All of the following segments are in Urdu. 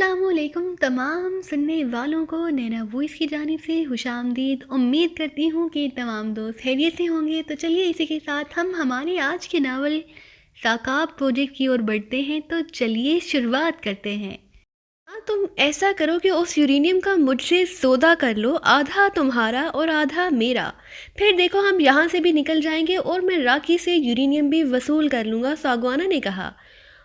السلام علیکم تمام سننے والوں کو نینا وائس کی جانب سے خوش آمدید۔ امید کرتی ہوں کہ تمام دوست خیریت سے ہوں گے۔ تو چلیے اسی کے ساتھ ہم ہمارے آج کے ناول ثاقاب پروجیکٹ کی اور بڑھتے ہیں۔ تو چلیے شروعات کرتے ہیں۔ تم ایسا کرو کہ اس یورینیم کا مجھ سے سودا کر لو، آدھا تمہارا اور آدھا میرا، پھر دیکھو ہم یہاں سے بھی نکل جائیں گے اور میں راکھی سے یورینیم بھی وصول کر لوں گا، ساگوانا نے کہا۔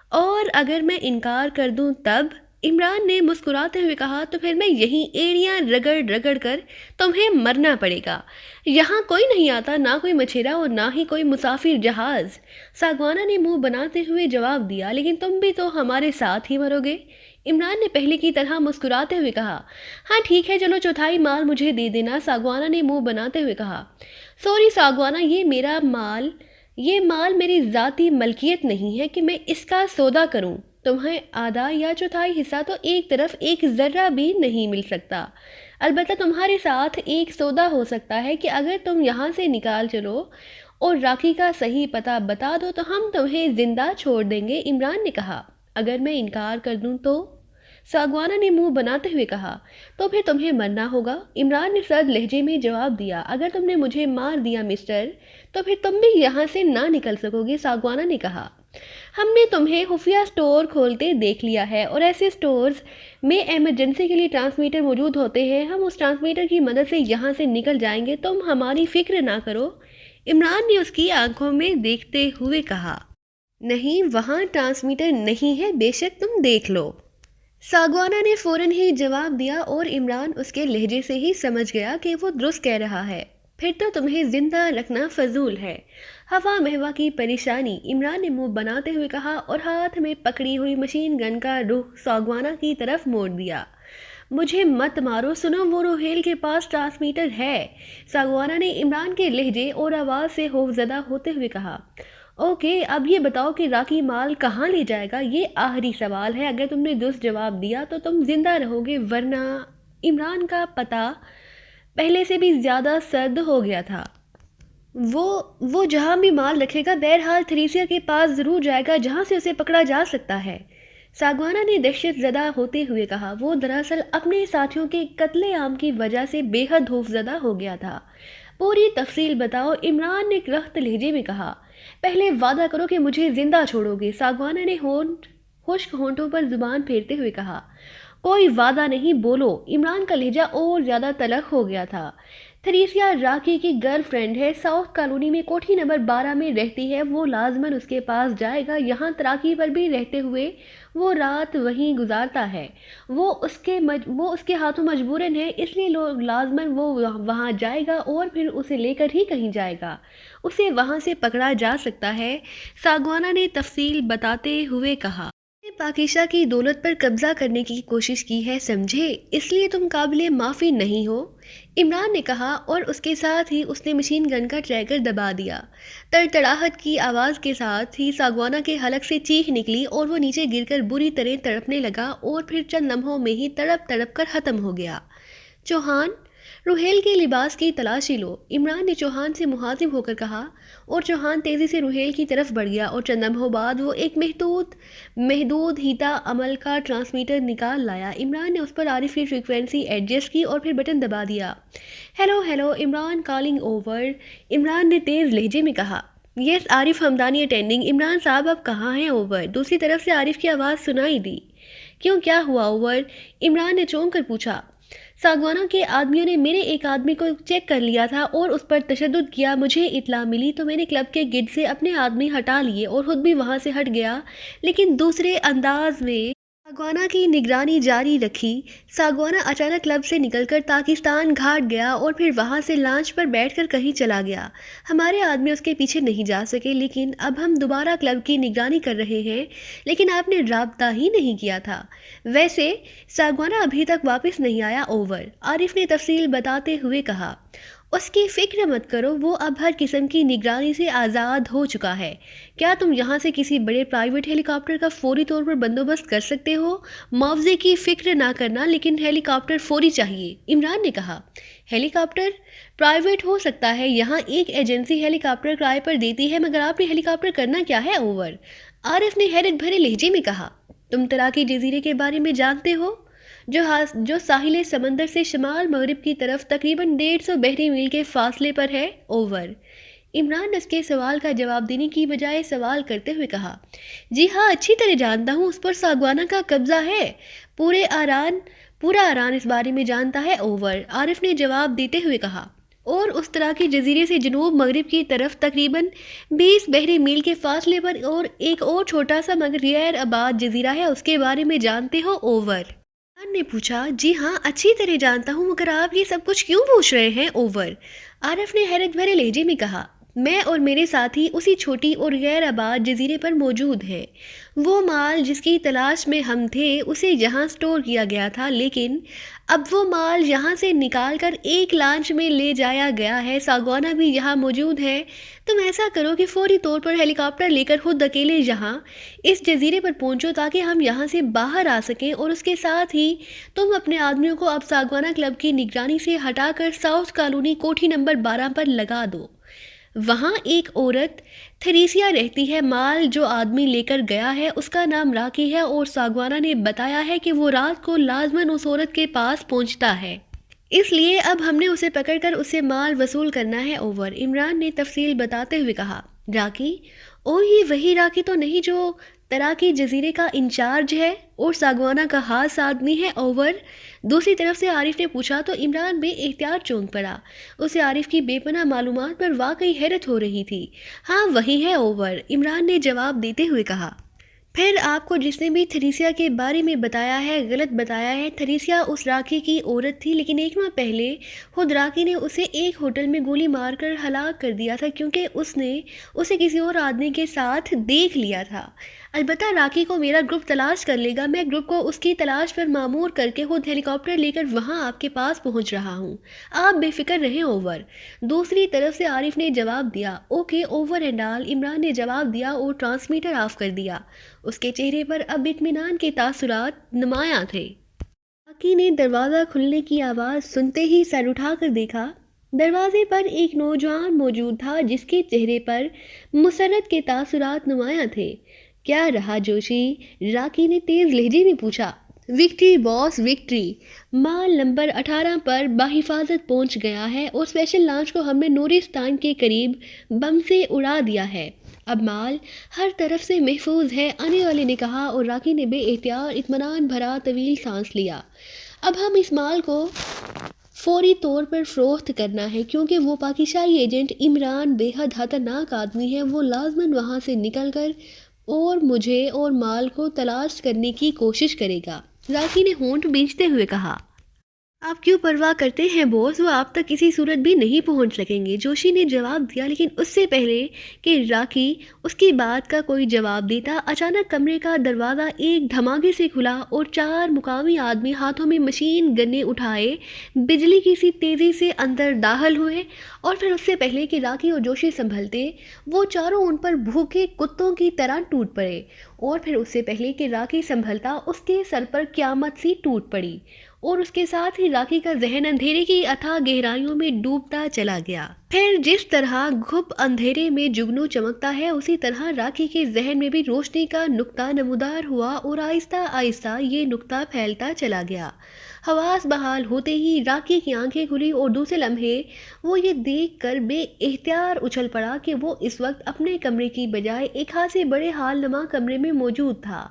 اور اگر میں انکار کر دوں تب؟ عمران نے مسکراتے ہوئے کہا، تو پھر میں یہیں ایڑیاں رگڑ رگڑ کر تمہیں مرنا پڑے گا۔ یہاں کوئی نہیں آتا، نہ کوئی مچھیرا اور نہ ہی کوئی مسافر جہاز، ساگوانا نے منہ بناتے ہوئے جواب دیا۔ لیکن تم بھی تو ہمارے ساتھ ہی مرو گے، عمران نے پہلے کی طرح مسکراتے ہوئے کہا۔ ہاں ٹھیک ہے، چلو چوتھائی مال مجھے دے دینا، ساگوانا نے منہ بناتے ہوئے کہا۔ سوری ساگوانا، یہ مال میری ذاتی ملکیت نہیں ہے کہ میں اس کا سودا کروں۔ تمہیں آدھا یا چوتھائی حصہ تو ایک طرف ایک ذرہ بھی نہیں مل سکتا۔ البتہ تمہارے ساتھ ایک سودا ہو سکتا ہے کہ اگر تم یہاں سے نکال چلو اور راکھی کا صحیح پتہ بتا دو تو ہم تمہیں زندہ چھوڑ دیں گے، عمران نے کہا۔ اگر میں انکار کر دوں تو؟ ساگوانا نے منہ بناتے ہوئے کہا۔ تو پھر تمہیں مرنا ہوگا، عمران نے سرد لہجے میں جواب دیا۔ اگر تم نے مجھے مار دیا مسٹر، تو پھر تم بھی یہاں سے نہ نکل سکو گے، ساگوانا نے کہا۔ ہم نے تمہیں خفیہ سٹور کھولتے دیکھ لیا ہے اور ایسے سٹورز میں ایمرجنسی کے لیے ٹرانسمیٹر موجود ہوتے ہیں۔ ہم اس ٹرانسمیٹر کی مدد سے یہاں سے نکل جائیں گے، تم ہماری فکر نہ کرو، عمران نے اس کی آنکھوں میں دیکھتے ہوئے کہا۔ نہیں، وہاں ٹرانسمیٹر نہیں ہے، بے شک تم دیکھ لو، ساگوانا نے فوراً ہی جواب دیا، اور عمران اس کے لہجے سے ہی سمجھ گیا کہ وہ درست کہہ رہا ہے۔ پھر تو تمہیں زندہ رکھنا فضول ہے، ہوا مہوا کی پریشانی، عمران نے منہ بناتے ہوئے کہا اور ہاتھ میں پکڑی ہوئی مشین گن کا رخ ساگوانا کی طرف موڑ دیا۔ مجھے مت مارو، سنو وہ روہیل کے پاس ٹرانسمیٹر ہے، ساگوانا نے عمران کے لہجے اور آواز سے خوفزدہ ہوتے ہوئے کہا۔ اوکے، اب یہ بتاؤ کہ راکھی مال کہاں لے جائے گا؟ یہ آخری سوال ہے، اگر تم نے درست جواب دیا تو تم زندہ رہو گے، ورنہ… عمران کا پتہ پہلے سے بھی زیادہ سرد ہو گیا تھا۔ وہ جہاں بھی مال رکھے گا بہرحال تھریسیا کے پاس ضرور جائے گا، جہاں سے اسے پکڑا جا سکتا ہے، ساگوانا نے دہشت زدہ ہوتے ہوئے کہا۔ وہ دراصل اپنے ساتھیوں کے قتل عام کی وجہ سے بے حد خوفزدہ ہو گیا تھا۔ پوری تفصیل بتاؤ، عمران نے رخت لہجے میں کہا۔ پہلے وعدہ کرو کہ مجھے زندہ چھوڑو گے، ساگوانا نے خشک ہونٹوں پر زبان پھیرتے ہوئے کہا۔ کوئی وعدہ نہیں، بولو، عمران کا لہجہ اور زیادہ تلخ ہو گیا تھا۔ تھریسیا راکھی کی گرل فرینڈ ہے، ساؤتھ کالونی میں کوٹھی نمبر 12 میں رہتی ہے، وہ لازماً اس کے پاس جائے گا، یہاں تراکی پر بھی رہتے ہوئے وہ رات وہیں گزارتا ہے، وہ اس کے ہاتھوں مجبوراً ہے، اس لیے لازماً وہ وہاں جائے گا اور پھر اسے لے کر ہی کہیں جائے گا، اسے وہاں سے پکڑا جا سکتا ہے، ساگوانا نے تفصیل بتاتے ہوئے کہا۔ پاکیزہ کی دولت پر قبضہ کرنے کی کوشش کی ہے، سمجھے، اس لیے تم قابل معافی نہیں ہو، عمران نے کہا، اور اس کے ساتھ ہی اس نے مشین گن کا ٹریگر دبا دیا۔ تڑتڑاہٹ کی آواز کے ساتھ ہی ساگوانا کے حلق سے چیخ نکلی اور وہ نیچے گر کر بری طرح تڑپنے لگا اور پھر چند لمحوں میں ہی تڑپ تڑپ کر ختم ہو گیا۔ چوہان، روہیل کے لباس کی تلاشی لو، عمران نے چوہان سے مخاطب ہو کر کہا، اور چوہان تیزی سے روہیل کی طرف بڑھ گیا اور چند لمحوں بعد وہ ایک محدود ہیتا عمل کا ٹرانسمیٹر نکال لایا۔ عمران نے اس پر عارف کی فریکوینسی ایڈجسٹ کی اور پھر بٹن دبا دیا۔ Hello Imran calling over, Imran نے تیز لہجے میں کہا۔ یس عارف ہمدانی اٹینڈنگ، عمران صاحب اب کہاں ہیں؟ اوور، دوسری طرف سے عارف کی آواز سنائی دی۔ کیوں، کیا ہوا اوور؟ عمران نے چونک کر پوچھا۔ ساگوانا کے آدمیوں نے میرے ایک آدمی کو چیک کر لیا تھا اور اس پر تشدد کیا، مجھے اطلاع ملی تو میں نے کلب کے گرد سے اپنے آدمی ہٹا لیے اور خود بھی وہاں سے ہٹ گیا، لیکن دوسرے انداز میں ساگوانا کی نگرانی جاری رکھی۔ ساگوانا اچانک کلب سے نکل کر پاکستان گھاٹ گیا اور پھر وہاں سے لانچ پر بیٹھ کر کہیں چلا گیا، ہمارے آدمی اس کے پیچھے نہیں جا سکے، لیکن اب ہم دوبارہ کلب کی نگرانی کر رہے ہیں، لیکن آپ نے رابطہ ہی نہیں کیا تھا۔ ویسے ساگوانا ابھی تک واپس نہیں آیا، اوور، عارف نے تفصیل بتاتے ہوئے کہا۔ اس کی فکر مت کرو، وہ اب ہر قسم کی نگرانی سے آزاد ہو چکا ہے۔ کیا تم یہاں سے کسی بڑے پرائیویٹ ہیلی کاپٹر کا فوری طور پر بندوبست کر سکتے ہو؟ معاوضے کی فکر نہ کرنا، لیکن ہیلی کاپٹر فوری چاہیے، عمران نے کہا۔ ہیلی کاپٹر پرائیویٹ ہو سکتا ہے، یہاں ایک ایجنسی ہیلی کاپٹر کرائے پر دیتی ہے، مگر آپ نے ہیلی کاپٹر کرنا کیا ہے، اوور، عارف نے حیرت بھرے لہجے میں کہا۔ تم تراکی جزیرے کے بارے میں جانتے ہو جو ساحل سمندر سے شمال مغرب کی طرف تقریباً 150 بحری میل کے فاصلے پر ہے؟ اوور۔ عمران نے اس کے سوال کا جواب دینے کی بجائے سوال کرتے ہوئے کہا، جی ہاں اچھی طرح جانتا ہوں، اس پر ساگوانہ کا قبضہ ہے، پورا ایران اس بارے میں جانتا ہے۔ اوور، عارف نے جواب دیتے ہوئے کہا، اور اس طرح کے جزیرے سے جنوب مغرب کی طرف تقریباً 20 بحری میل کے فاصلے پر اور ایک اور چھوٹا سا مگر غیر آباد جزیرہ ہے، اس کے بارے میں جانتے ہو؟ اوور۔ عمران نے پوچھا، جی ہاں اچھی طرح جانتا ہوں، مگر آپ یہ سب کچھ کیوں پوچھ رہے ہیں؟ اوور۔ عارف نے حیرت بھرے لہجے میں کہا، میں اور میرے ساتھی اسی چھوٹی اور غیر آباد جزیرے پر موجود ہیں۔ وہ مال جس کی تلاش میں ہم تھے اسے یہاں سٹور کیا گیا تھا، لیکن اب وہ مال یہاں سے نکال کر ایک لانچ میں لے جایا گیا ہے۔ ساگوانہ بھی یہاں موجود ہے۔ تم ایسا کرو کہ فوری طور پر ہیلی کاپٹر لے کر خود اکیلے یہاں اس جزیرے پر پہنچو تاکہ ہم یہاں سے باہر آ سکیں، اور اس کے ساتھ ہی تم اپنے آدمیوں کو اب ساگوانہ کلب کی نگرانی سے ہٹا کر ساؤتھ کالونی کوٹھی نمبر 12 پر لگا دو۔ وہاں ایک عورت تھریسیا رہتی ہے۔ مال جو آدمی لے کر گیا ہے اس کا نام راکی ہے، اور ساگوانہ نے بتایا ہے کہ وہ رات کو لازماً اس عورت کے پاس پہنچتا ہے، اس لیے اب ہم نے اسے پکڑ کر اسے مال وصول کرنا ہے۔ اوور۔ عمران نے تفصیل بتاتے ہوئے کہا، راکی؟ اور یہ وہی راکی تو نہیں جو تراکی جزیرے کا انچارج ہے اور ساگوانہ کا خاص آدمی ہے؟ اوور۔ دوسری طرف سے عارف نے پوچھا تو عمران بے احتیاط چونک پڑا۔ اسے عارف کی بے پناہ معلومات پر واقعی حیرت ہو رہی تھی۔ ہاں وہی ہے۔ اوور، عمران نے جواب دیتے ہوئے کہا۔ پھر آپ کو جس نے بھی تھریسیا کے بارے میں بتایا ہے غلط بتایا ہے۔ تھریسیا اس راکی کی عورت تھی، لیکن 1 ماہ پہلے خود راکی نے اسے ایک ہوٹل میں گولی مار کر ہلاک کر دیا تھا، کیونکہ اس نے اسے کسی اور آدمی کے ساتھ دیکھ لیا تھا۔ البتہ راکی کو میرا گروپ تلاش کر لے گا۔ میں گروپ کو اس کی تلاش پر مامور کر کے خود ہیلی کاپٹر لے کر وہاں آپ کے پاس پہنچ رہا ہوں، آپ بے فکر رہیں۔ اوور۔ دوسری طرف سے عارف نے جواب دیا۔ Okay over and all, Imran نے جواب دیا اور ٹرانسمیٹر آف کر دیا۔ اس کے چہرے پر اب اطمینان کے تاثرات نمایاں تھے۔ راکی نے دروازہ کھلنے کی آواز سنتے ہی سر اٹھا کر دیکھا۔ دروازے پر ایک نوجوان موجود تھا جس کے چہرے پر مسرت کے تاثرات نمایاں تھے۔ کیا رہا جوشی؟ راکی نے تیز لہجے میں پوچھا۔ وکٹری باس، وکٹری۔ مال نمبر 18 پر بحفاظت پہنچ گیا ہے اور اسپیشل لانچ کو ہم نے نورستان کے قریب بم سے اڑا دیا ہے۔ اب مال ہر طرف سے محفوظ ہے، آنے والے نے کہا، اور راکی نے بے اختیار اطمینان بھرا طویل سانس لیا۔ اب ہم اس مال کو فوری طور پر فروخت کرنا ہے، کیونکہ وہ پاکستانی ایجنٹ عمران بے حد خطرناک آدمی ہے۔ وہ لازماً وہاں سے نکل کر اور مجھے اور مال کو تلاش کرنے کی کوشش کرے گا۔ راکی نے ہونٹ بھینچتے ہوئے کہا، آپ کیوں پرواہ کرتے ہیں بوس، وہ آپ تک کسی صورت بھی نہیں پہنچ سکیں گے۔ جوشی نے جواب دیا، لیکن اس سے پہلے کہ راکی اس کی بات کا کوئی جواب دیتا، اچانک کمرے کا دروازہ ایک دھماکے سے کھلا اور 4 مقامی آدمی ہاتھوں میں مشین گنیں اٹھائے بجلی کی سی تیزی سے اندر داخل ہوئے، اور پھر اس سے پہلے کہ راکی اور جوشی سنبھلتے وہ چاروں ان پر بھوکے کتوں کی طرح ٹوٹ پڑے، اور پھر اس سے پہلے کہ راکی سنبھلتا اس کے سر پر قیامت سی ٹوٹ پڑی، اور اس کے ساتھ ہی راکی کا ذہن اندھیرے کی اتھاہ گہرائیوں میں ڈوبتا چلا گیا۔ پھر جس طرح گھپ اندھیرے میں جگنو چمکتا ہے، اسی طرح راکی کے ذہن میں بھی روشنی کا نقطہ نمودار ہوا، اور آہستہ آہستہ یہ نقطہ پھیلتا چلا گیا۔ حواس بحال ہوتے ہی راکی کی آنکھیں کھلی، اور دوسرے لمحے وہ یہ دیکھ کر بے اختیار اچھل پڑا کہ وہ اس وقت اپنے کمرے کی بجائے ایک خاصے بڑے حال نما کمرے میں موجود تھا،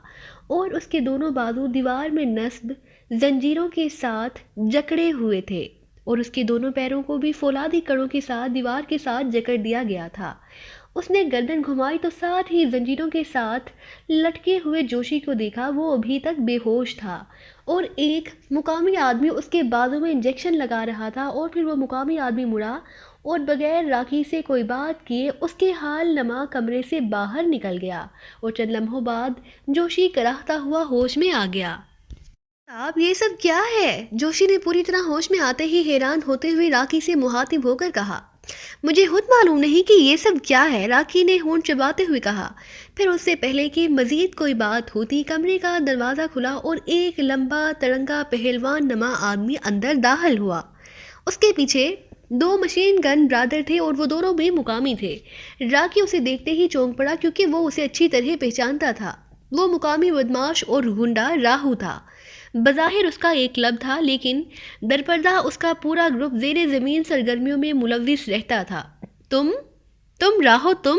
اور اس کے دونوں بازو دیوار میں نصب زنجیروں کے ساتھ جکڑے ہوئے تھے، اور اس کے دونوں پیروں کو بھی فولادی کڑوں کے ساتھ دیوار کے ساتھ جکڑ دیا گیا تھا۔ اس نے گردن گھمائی تو ساتھ ہی زنجیروں کے ساتھ لٹکے ہوئے جوشی کو دیکھا۔ وہ ابھی تک بے ہوش تھا، اور ایک مقامی آدمی اس کے بازو میں انجیکشن لگا رہا تھا، اور پھر وہ مقامی آدمی مڑا اور بغیر راکی سے کوئی بات کیے اس کے حال نما کمرے سے باہر نکل گیا، اور چند لمحوں بعد جوشی کراہتا ہوا ہوش میں آ گیا۔ آپ یہ سب کیا ہے؟ جوشی نے پوری طرح ہوش میں آتے ہی حیران ہوتے ہوئے راکی سے مخاطب ہو کر کہا۔ مجھے خود معلوم نہیں کہ یہ سب کیا ہے، راکی نے ہونٹ چباتے ہوئے کہا۔ پھر اس سے پہلے کہ مزید کوئی بات ہوتی، کمرے کا دروازہ کھلا اور ایک لمبا ترنگا پہلوان نما آدمی اندر داخل ہوا۔ اس کے پیچھے 2 مشین گن برادر تھے، اور وہ دونوں بھی مقامی تھے۔ راکی اسے دیکھتے ہی چونک پڑا، کیونکہ وہ اسے اچھی طرح پہچانتا تھا۔ وہ مقامی بدماش اور گنڈا راہو تھا۔ بظاہر اس کا ایک کلب تھا، لیکن درپردہ اس کا پورا گروپ زیر زمین سرگرمیوں میں ملوث رہتا تھا۔ تم راہو تم؟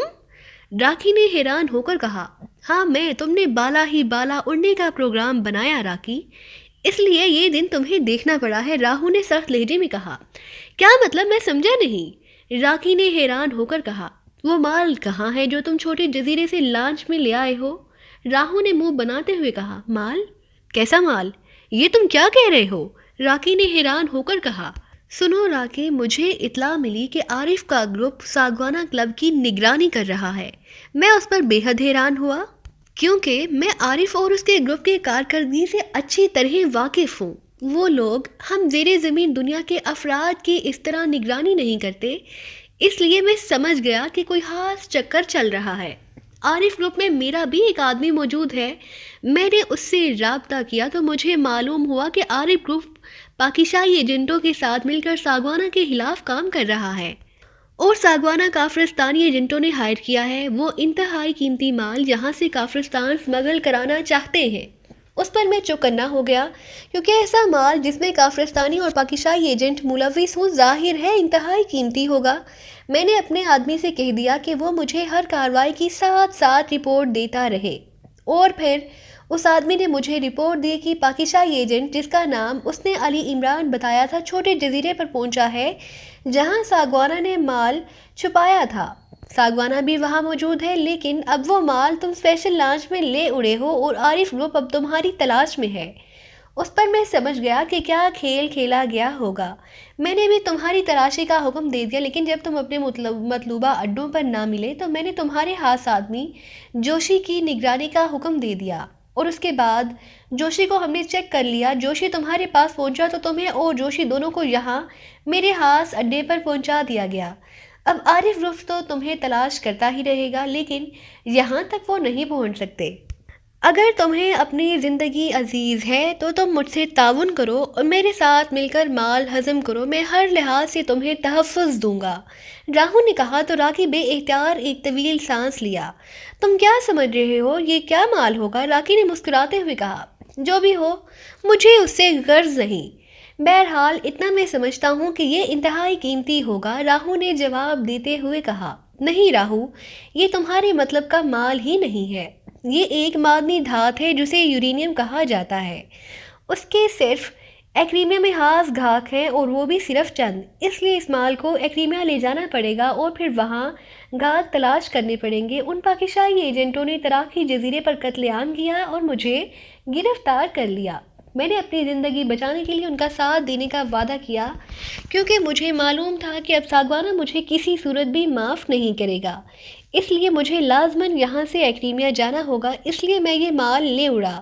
راکھی نے حیران ہو کر کہا۔ ہاں میں، تم نے بالا ہی بالا اڑنے کا پروگرام بنایا راکی، اس لیے یہ دن تمہیں دیکھنا پڑا ہے، راہو نے سخت لہجے میں کہا۔ کیا مطلب؟ میں سمجھا نہیں، راکی نے حیران ہو کر کہا۔ وہ مال کہاں ہے جو تم چھوٹے جزیرے سے لانچ میں لے آئے ہو؟ راہو نے منہ بناتے ہوئے کہا۔ مال؟ کیسا مال؟ یہ تم کیا کہہ رہے ہو؟ راکی نے حیران ہو کر کہا۔ سنو راکی، مجھے اطلاع ملی کہ عارف کا گروپ ساگوانہ کلب کی نگرانی کر رہا ہے۔ میں اس پر بے حد حیران ہوا، کیونکہ میں عارف اور اس کے گروپ کی کارکردگی سے اچھی طرح واقف ہوں۔ وہ لوگ ہم زیر زمین دنیا کے افراد کی اس طرح نگرانی نہیں کرتے، اس لیے میں سمجھ گیا کہ کوئی خاص چکر چل رہا ہے۔ عارف گروپ میں میرا بھی ایک آدمی موجود ہے۔ میں نے اس سے رابطہ کیا تو مجھے معلوم ہوا کہ عارف گروپ پاکستانی ایجنٹوں کے ساتھ مل کر ساگوانہ کے خلاف کام کر رہا ہے، اور ساگوانہ کافرستانی ایجنٹوں نے ہائر کیا ہے۔ وہ انتہائی قیمتی مال یہاں سے کافرستان سمگل کرانا چاہتے ہیں۔ اس پر میں چوکنا ہو گیا، کیونکہ ایسا مال جس میں کافرستانی اور پاکستانی ایجنٹ ملوث ہوں ظاہر ہے انتہائی قیمتی ہوگا۔ میں نے اپنے آدمی سے کہہ دیا کہ وہ مجھے ہر کارروائی کی ساتھ ساتھ رپورٹ دیتا رہے، اور پھر اس آدمی نے مجھے رپورٹ دی کہ پاکستانی ایجنٹ، جس کا نام اس نے علی عمران بتایا تھا، چھوٹے جزیرے پر پہنچا ہے جہاں ساگوانہ نے مال چھپایا تھا۔ ساگوانہ بھی وہاں موجود ہے، لیکن اب وہ مال تم اسپیشل لانچ میں لے اڑے ہو اور عارف گروپ اب تمہاری تلاش میں ہے۔ اس پر میں سمجھ گیا کہ کیا کھیل کھیلا گیا ہوگا۔ میں نے بھی تمہاری تلاشی کا حکم دے دیا، لیکن جب تم اپنے مطلوبہ اڈوں پر نہ ملے تو میں نے تمہارے خاص آدمی جوشی کی نگرانی کا حکم دے دیا، اور اس کے بعد جوشی کو ہم نے چیک کر لیا۔ جوشی تمہارے پاس پہنچا تو تمہیں اور جوشی دونوں کو یہاں میرے خاص اڈے پر پہنچا دیا گیا۔ اب عارف گروپ تو تمہیں تلاش کرتا ہی رہے گا، لیکن یہاں تک وہ نہیں پہنچ سکتے۔ اگر تمہیں اپنی زندگی عزیز ہے تو تم مجھ سے تعاون کرو اور میرے ساتھ مل کر مال ہضم کرو، میں ہر لحاظ سے تمہیں تحفظ دوں گا، راہو نے کہا۔ تو راکی بے اختیار ایک طویل سانس لیا۔ تم کیا سمجھ رہے ہو یہ کیا مال ہوگا؟ راکی نے مسکراتے ہوئے کہا۔ جو بھی ہو، مجھے اس سے غرض نہیں، بہرحال اتنا میں سمجھتا ہوں کہ یہ انتہائی قیمتی ہوگا، راہو نے جواب دیتے ہوئے کہا۔ نہیں راہو، یہ تمہارے مطلب کا مال ہی نہیں ہے، یہ ایک معدنی دھات ہے جسے یورینیم کہا جاتا ہے۔ اس کے صرف ایکریمیا میں خاص گھاک ہیں، اور وہ بھی صرف چند، اس لیے اس مال کو ایکریمیا لے جانا پڑے گا اور پھر وہاں گھاک تلاش کرنے پڑیں گے۔ ان پاکستانی ایجنٹوں نے تراکی جزیرے پر قتل عام کیا اور مجھے گرفتار کر لیا۔ میں نے اپنی زندگی بچانے کے لیے ان کا ساتھ دینے کا وعدہ کیا، کیونکہ مجھے معلوم تھا کہ اب ساگوانہ مجھے کسی صورت بھی معاف نہیں کرے گا، اس لیے مجھے لازماً یہاں سے ایکریمیا جانا ہوگا۔ اس لیے میں یہ مال لے اڑا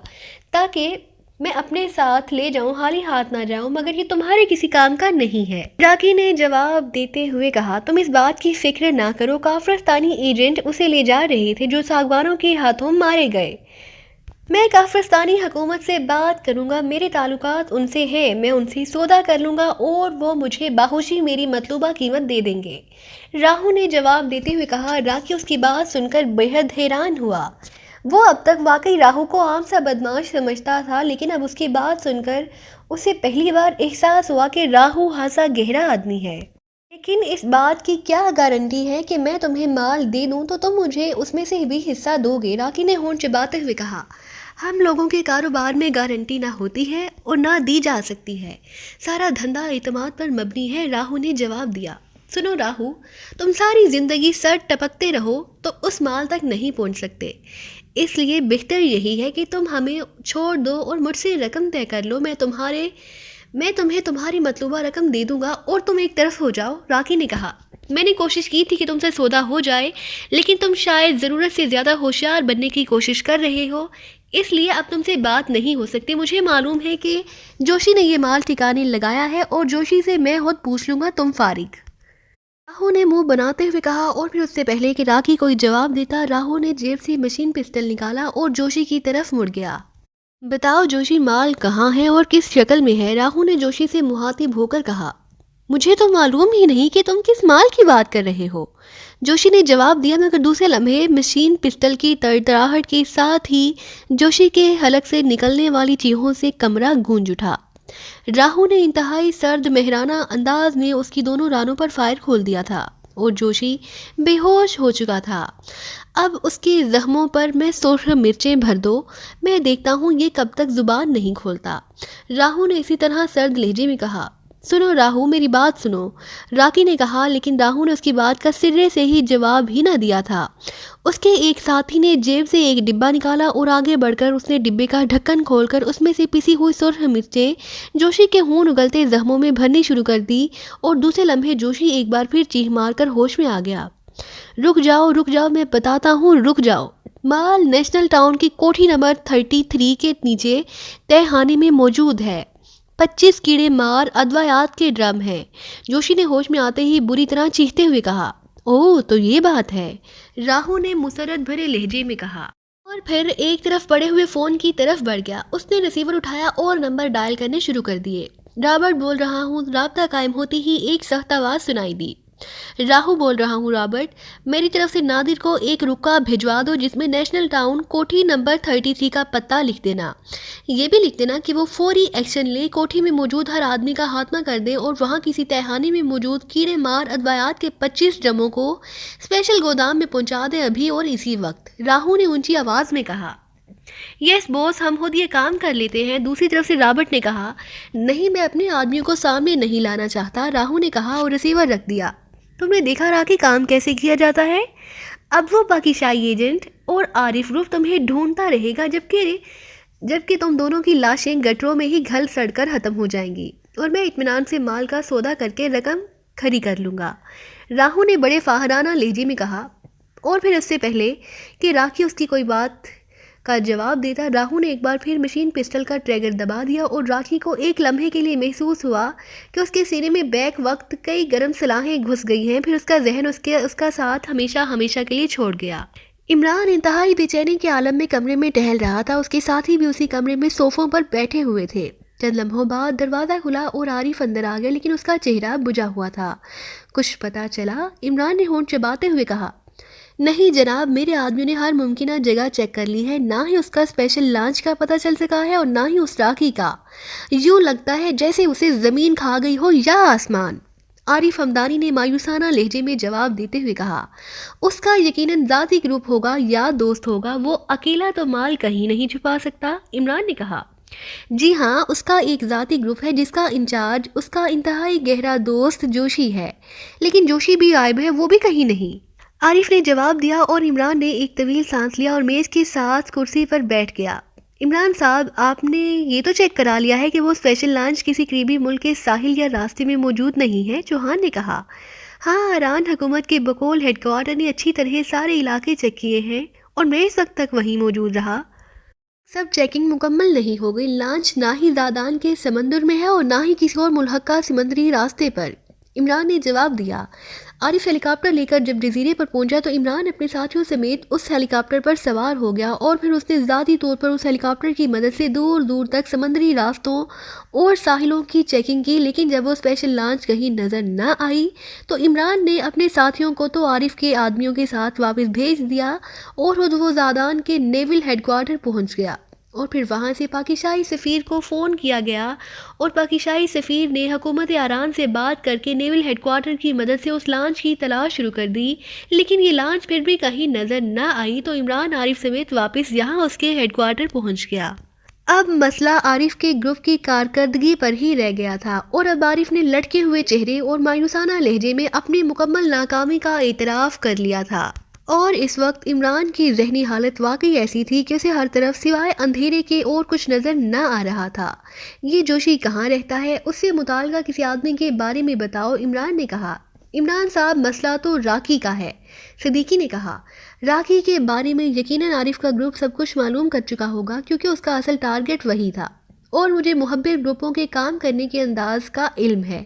تاکہ میں اپنے ساتھ لے جاؤں، خالی ہاتھ نہ جاؤں، مگر یہ تمہارے کسی کام کا نہیں ہے، راکی نے جواب دیتے ہوئے کہا۔ تم اس بات کی فکر نہ کرو، کافرستانی ایجنٹ اسے لے جا رہے تھے جو ساگوانوں کے ہاتھوں مارے گئے۔ میں کافرستانی حکومت سے بات کروں گا، میرے تعلقات ان سے ہیں، میں ان سے سودا کر لوں گا اور وہ مجھے باہوشی میری مطلوبہ قیمت دے دیں گے، راہو نے جواب دیتے ہوئے کہا۔ راکی اس کی بات سن کر بے حد حیران ہوا۔ وہ اب تک واقعی راہو کو عام سا بدماش سمجھتا تھا، لیکن اب اس کی بات سن کر اسے پہلی بار احساس ہوا کہ راہو خاصا گہرا آدمی ہے۔ لیکن اس بات کی کیا گارنٹی ہے کہ میں تمہیں مال دے دوں تو تم مجھے اس میں سے بھی حصہ دو گے، راکی نے ہونٹ چباتے ہوئے کہا۔ ہم لوگوں کے کاروبار میں گارنٹی نہ ہوتی ہے اور نہ دی جا سکتی ہے، سارا دھندا اعتماد پر مبنی ہے، راہو نے جواب دیا۔ سنو راہو، تم ساری زندگی سر ٹپکتے رہو تو اس مال تک نہیں پہنچ سکتے، اس لیے بہتر یہی ہے کہ تم ہمیں چھوڑ دو اور مجھ سے رقم طے کر لو، میں تمہیں تمہاری مطلوبہ رقم دے دوں گا اور تم ایک طرف ہو جاؤ، راکی نے کہا۔ میں نے کوشش کی تھی کہ تم سے سودا ہو جائے، لیکن تم شاید ضرورت سے زیادہ ہوشیار بننے کی کوشش کر رہے ہو، اس لیے اب تم سے بات نہیں ہو سکتی۔ مجھے معلوم ہے کہ جوشی نے یہ مال ٹھکانے لگایا ہے اور جوشی سے میں خود پوچھ لوں گا، تم فارغ، راہو نے منہ بناتے ہوئے کہا۔ اور پھر اس سے پہلے کہ راکی کوئی جواب دیتا، راہو نے جیب سے مشین پسٹل نکالا اور جوشی کی طرف مڑ گیا۔ بتاؤ جوشی، مال کہاں ہے اور کس شکل میں ہے؟ راہو نے جوشی سے مخاطب ہو کر کہا۔ مجھے تو معلوم ہی نہیں کہ تم کس مال کی بات کر رہے ہو، جوشی نے جواب دیا، مگر دوسرے لمحے مشین پسٹل کی تڑتڑاہٹ کے ساتھ ہی جوشی کے حلق سے نکلنے والی چیخوں سے کمرہ گونج اٹھا۔ راہوں نے انتہائی سرد مہرانہ انداز میں اس کی دونوں رانوں پر فائر کھول دیا تھا اور جوشی بے ہوش ہو چکا تھا۔ اب اس کے زخموں پر میں سرخ مرچیں بھر دو، میں دیکھتا ہوں یہ کب تک زبان نہیں کھولتا، راہوں نے اسی طرح سرد لہجے میں کہا۔ سنو راہو، میری بات سنو، راکی نے کہا، لیکن راہو نے اس کی بات کا سرے سے ہی جواب ہی نہ دیا تھا۔ اس کے ایک ساتھی نے جیب سے ایک ڈبہ نکالا اور آگے بڑھ کر اس نے ڈبے کا ڈھکن کھول کر اس میں سے پسی ہوئی سرخ مرچیں جوشی کے خون اگلتے زخموں میں بھرنی شروع کر دی، اور دوسرے لمحے جوشی ایک بار پھر چیخ مار کر ہوش میں آ گیا۔ رک جاؤ، میں بتاتا ہوں، رک جاؤ۔ مال نیشنل ٹاؤن کی کوٹھی نمبر 33 کے نیچے تہ خانے میں موجود ہے۔ 25 کیڑے مار ادویات کے ڈرم ہیں، جوشی نے ہوش میں آتے ہی بری طرح چیختے ہوئے کہا۔ اوہ، تو یہ بات ہے، راہو نے مسرت بھرے لہجے میں کہا، اور پھر ایک طرف پڑے ہوئے فون کی طرف بڑھ گیا۔ اس نے ریسیور اٹھایا اور نمبر ڈائل کرنے شروع کر دیے۔ رابرٹ بول رہا ہوں، رابطہ قائم ہوتی ہی ایک سخت آواز سنائی دی۔ راہو بول رہا ہوں رابرٹ، میری طرف سے نادر کو ایک رکا بھجوا دو جس میں نیشنل ٹاؤن کوٹھی نمبر 33 کا پتہ لکھ دینا۔ یہ بھی لکھ دینا کہ وہ فوری ایکشن لے، کوٹھی میں موجود ہر آدمی کا خاتمہ کر دے اور وہاں کسی تہخانے میں موجود کیڑے مار ادویات کے 25 ڈرموں کو اسپیشل گودام میں پہنچا دے ابھی اور اسی وقت، راہو نے اونچی آواز میں کہا۔ یس بوس، ہم خود یہ کام کر لیتے ہیں، دوسری طرف سے رابرٹ نے کہا۔ نہیں، میں اپنے آدمیوں کو سامنے نہیں لانا چاہتا، راہو نے کہا اور ریسیور رکھ دیا۔ تم نے دیکھا راکی کام کیسے کیا جاتا ہے؟ اب وہ پاکستانی ایجنٹ اور عارف گروپ تمہیں ڈھونڈتا رہے گا جبکہ تم دونوں کی لاشیں گٹروں میں ہی گھل سڑ کر ختم ہو جائیں گی، اور میں اطمینان سے مال کا سودا کر کے رقم کھری کر لوں گا، راہو نے بڑے فاہرانہ لہجے میں کہا۔ اور پھر اس سے پہلے کہ راکی اس کی کوئی بات کا جواب دیتا، راہو نے ایک بار پھر مشین پسٹل کا ٹریگر دبا دیا، اور راکی کو ایک لمحے کے لیے محسوس ہوا کہ اس کے سینے میں بیک وقت کئی گرم سلاخیں گھس گئی ہیں، پھر اس کا ذہن اس کا ساتھ ہمیشہ کے لیے چھوڑ گیا۔ عمران انتہائی بے چینی کے عالم میں کمرے میں ٹہل رہا تھا، اس کے ساتھی بھی اسی کمرے میں صوفوں پر بیٹھے ہوئے تھے۔ چند لمحوں بعد دروازہ کھلا اور عارف اندر آ گیا، لیکن اس کا چہرہ بجھا ہوا تھا۔ کچھ پتہ چلا؟ عمران نے ہونٹ چباتے ہوئے کہا۔ نہیں جناب، میرے آدمیوں نے ہر ممکنہ جگہ چیک کر لی ہے، نہ ہی اس کا اسپیشل لانچ کا پتہ چل سکا ہے اور نہ ہی اس راکی کا۔ یوں لگتا ہے جیسے اسے زمین کھا گئی ہو یا آسمان، عارف ہمدانی نے مایوسانہ لہجے میں جواب دیتے ہوئے کہا۔ اس کا یقیناً ذاتی گروپ ہوگا یا دوست ہوگا، وہ اکیلا تو مال کہیں نہیں چھپا سکتا، عمران نے کہا۔ جی ہاں، اس کا ایک ذاتی گروپ ہے جس کا انچارج اس کا انتہائی گہرا دوست جوشی ہے، لیکن جوشی بھی غائب ہے، وہ بھی کہیں نہیں، عارف نے جواب دیا، اور عمران نے ایک طویل سانس لیا اور میز کے ساتھ کرسی پر بیٹھ گیا۔ عمران صاحب، آپ نے یہ تو چیک کرا لیا ہے کہ وہ اسپیشل لانچ کسی قریبی ملک کے ساحل یا راستے میں موجود نہیں ہے؟ چوہان نے کہا۔ ہاں، ایران حکومت کے بقول ہیڈ کوارٹر نے اچھی طرح سارے علاقے چیک کیے ہیں اور میں اس وقت تک وہیں موجود رہا۔ سب چیکنگ مکمل نہیں ہو گئی، لانچ نہ ہی زادان کے سمندر میں ہے اور نہ ہی کسی اور ملحقہ سمندری راستے پر، عمران نے جواب دیا۔ عارف ہیلی کاپٹر لے کر جب جزیرے پر پہنچا تو عمران اپنے ساتھیوں سمیت اس ہیلی کاپٹر پر سوار ہو گیا، اور پھر اس نے ذاتی طور پر اس ہیلی کاپٹر کی مدد سے دور دور تک سمندری راستوں اور ساحلوں کی چیکنگ کی، لیکن جب وہ اسپیشل لانچ کہیں نظر نہ آئی تو عمران نے اپنے ساتھیوں کو تو عارف کے آدمیوں کے ساتھ واپس بھیج دیا اور خود وہ زادان کے نیول ہیڈ کوارٹر پہنچ گیا، اور پھر وہاں سے پاکستانی سفیر کو فون کیا گیا اور پاکستانی سفیر نے حکومت ایران سے بات کر کے نیول ہیڈ کوارٹر کی مدد سے اس لانچ کی تلاش شروع کر دی، لیکن یہ لانچ پھر بھی کہیں نظر نہ آئی تو عمران عارف سمیت واپس یہاں اس کے ہیڈ کوارٹر پہنچ گیا۔ اب مسئلہ عارف کے گروپ کی کارکردگی پر ہی رہ گیا تھا، اور اب عارف نے لٹکے ہوئے چہرے اور مایوسانہ لہجے میں اپنی مکمل ناکامی کا اعتراف کر لیا تھا، اور اس وقت عمران کی ذہنی حالت واقعی ایسی تھی کہ اسے ہر طرف سوائے اندھیرے کے اور کچھ نظر نہ آ رہا تھا۔ یہ جوشی کہاں رہتا ہے؟ اس سے متعلقہ کسی آدمی کے بارے میں بتاؤ، عمران نے کہا۔ عمران صاحب، مسئلہ تو راکی کا ہے، صدیقی نے کہا۔ راکی کے بارے میں یقیناً عارف کا گروپ سب کچھ معلوم کر چکا ہوگا، کیونکہ اس کا اصل ٹارگٹ وہی تھا، اور مجھے محبر گروپوں کے کام کرنے کے انداز کا علم ہے۔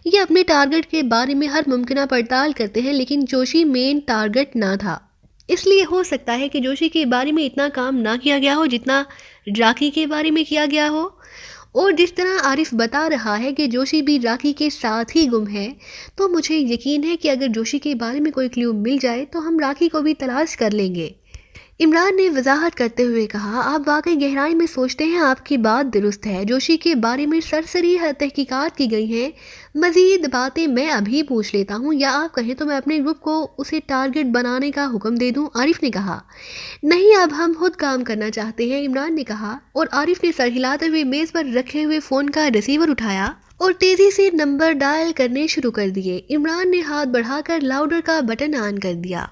یہ اپنے ٹارگٹ کے بارے میں ہر ممکنہ پڑتال کرتے ہیں، لیکن جوشی مین ٹارگٹ نہ تھا، اس لیے ہو سکتا ہے کہ جوشی کے بارے میں اتنا کام نہ کیا گیا ہو جتنا راکی کے بارے میں کیا گیا ہو، اور جس طرح عارف بتا رہا ہے کہ جوشی بھی راکھی کے ساتھ ہی گم ہے، تو مجھے یقین ہے کہ اگر جوشی کے بارے میں کوئی کلیو مل جائے تو ہم راکھی کو بھی تلاش کر لیں گے۔ عمران نے وضاحت کرتے ہوئے کہا، آپ واقعی گہرائی میں سوچتے ہیں، آپ کی بات درست ہے۔ جوشی کے بارے میں سرسری تحقیقات کی گئی ہیں، مزید باتیں میں ابھی پوچھ لیتا ہوں، یا آپ کہیں تو میں اپنے گروپ کو اسے ٹارگٹ بنانے کا حکم دے دوں، عارف نے کہا۔ نہیں، اب ہم خود کام کرنا چاہتے ہیں، عمران نے کہا، اور عارف نے سر ہلاتے ہوئے میز پر رکھے ہوئے فون کا ریسیور اٹھایا اور تیزی سے نمبر ڈائل کرنے شروع کر دیے۔ عمران نے ہاتھ بڑھا کر لاؤڈر کا بٹن آن کر دیا۔